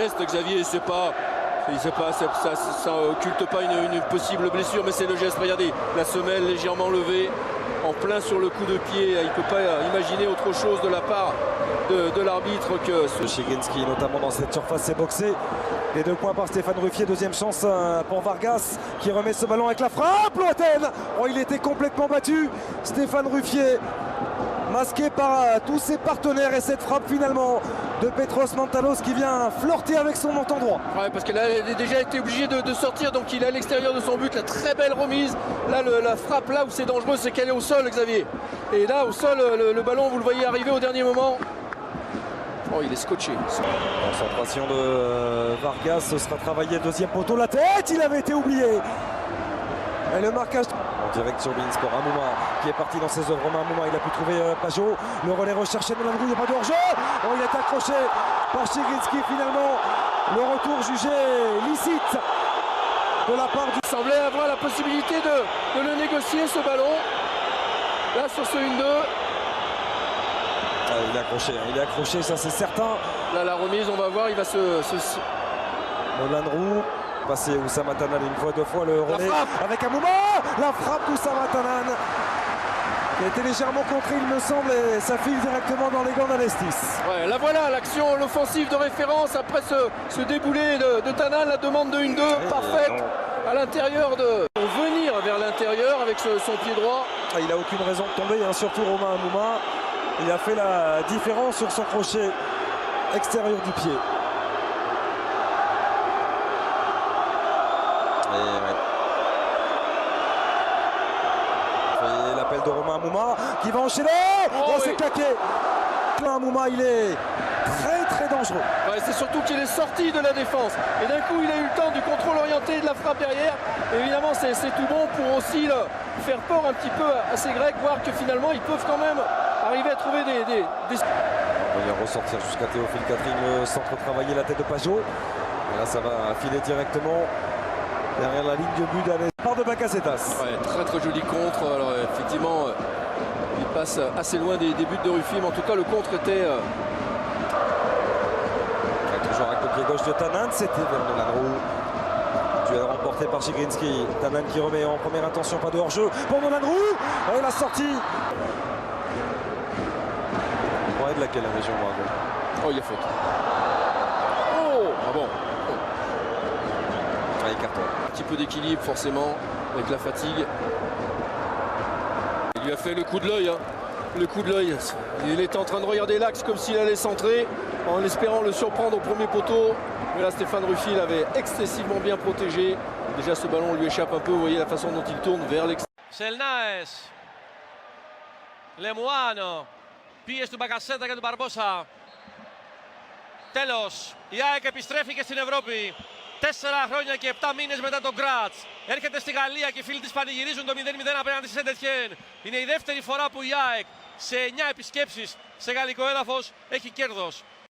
Geste, Xavier, ça occulte pas une possible blessure, mais c'est le geste. Regardez, la semelle légèrement levée, en plein sur le coup de pied. Il ne peut pas imaginer autre chose de la part de l'arbitre que ce. Chigrinski, notamment dans cette surface, s'est boxé. Les 2 points par Stéphane Ruffier. Deuxième chance pour Vargas qui remet ce ballon avec la frappe lointaine. Oh, il était complètement battu. Stéphane Ruffier, masqué par tous ses partenaires, et cette frappe finalement de Petros Mantalos qui vient flirter avec son montant droit. Ouais, parce qu'il a déjà été obligé de sortir, donc il est à l'extérieur de son but. La très belle remise. Là, la frappe, là où c'est dangereux, c'est qu'elle est au sol, Xavier. Et là, au sol, le ballon, vous le voyez arriver au dernier moment. Oh, il est scotché. Concentration de Vargas, ce sera travaillé. Deuxième poteau, la tête, il avait été oublié. Et le marquage en direct sur Beansport. Amouma qui est parti dans ses œuvres. Amouma, il a pu trouver Pajot. Le relais recherché de Landry, il n'y a pas de hors-jeu. Oh, il est accroché par Chigrinski finalement. Le retour jugé licite de la part du. Il semblait avoir la possibilité de le négocier, ce ballon. Là, sur ce 1-2. Il est accroché, ça c'est certain. Là, la remise, on va voir, il va Landry. Passer Oussama Tanan une fois, 2 fois, le relais avec Amouma. La frappe d'Oussama Tanan qui a été légèrement contrée, il me semble, et ça file directement dans les gants d'Alestis. Ouais, là voilà l'action, l'offensive de référence après ce déboulé de Tanan, la demande de 1-2 parfaite à l'intérieur de venir vers l'intérieur avec son pied droit. Il n'a aucune raison de tomber, hein, surtout Romain Amouma. Il a fait la différence sur son crochet extérieur du pied. Et l'appel de Romain Amouma qui va enchaîner. Oh, c'est claqué. Amouma, il est très dangereux. Ouais, c'est surtout qu'il est sorti de la défense. Et d'un coup, il a eu le temps du contrôle orienté et de la frappe derrière. Et évidemment, c'est tout bon pour aussi faire peur un petit peu à ces Grecs, voir que finalement, ils peuvent quand même arriver à trouver des... On va ressortir jusqu'à Théophile Catherine, le centre travailler la tête de Pajot. Et là, ça va filer directement derrière la ligne de but d'Alès. Part de Bakasetas. Ouais, très joli contre. Alors effectivement, il passe assez loin des buts de Ruffier, mais en tout cas le contre était... Toujours avec le pied gauche de Tanan, c'était vers de Landry. Duel remporté par Chigrinski. Tanan qui remet en première intention, pas de hors-jeu pour Landry. Et la sortie. On va de laquelle la région Bravo. Oh, il y a faute. Oh, ah bon. Allez, carton. Un petit peu d'équilibre forcément avec la fatigue. Il lui a fait le coup de l'œil. Hein. Le coup de l'œil. Il était en train de regarder l'axe comme s'il allait centrer en espérant le surprendre au premier poteau. Mais là, Stéphane Ruffier l'avait excessivement bien protégé. Déjà, ce ballon lui échappe un peu. Vous voyez la façon dont il tourne vers l'extérieur. Σελνάες, Λεμουάνο, πίεση του Μπακασέτα και του Μπαρμπόσα. Τέλος, η ΑΕΚ επιστρέφει και στην Ευρώπη. 4 χρόνια και 7 μήνες μετά τον Γκράτς. Έρχεται στη Γαλλία και οι φίλοι της πανηγυρίζουν το 0-0 απέναντι στη Σεντετιέν. Είναι η δεύτερη φορά που η ΑΕΚ σε 9 επισκέψεις σε γαλλικό έδαφος έχει κέρδος.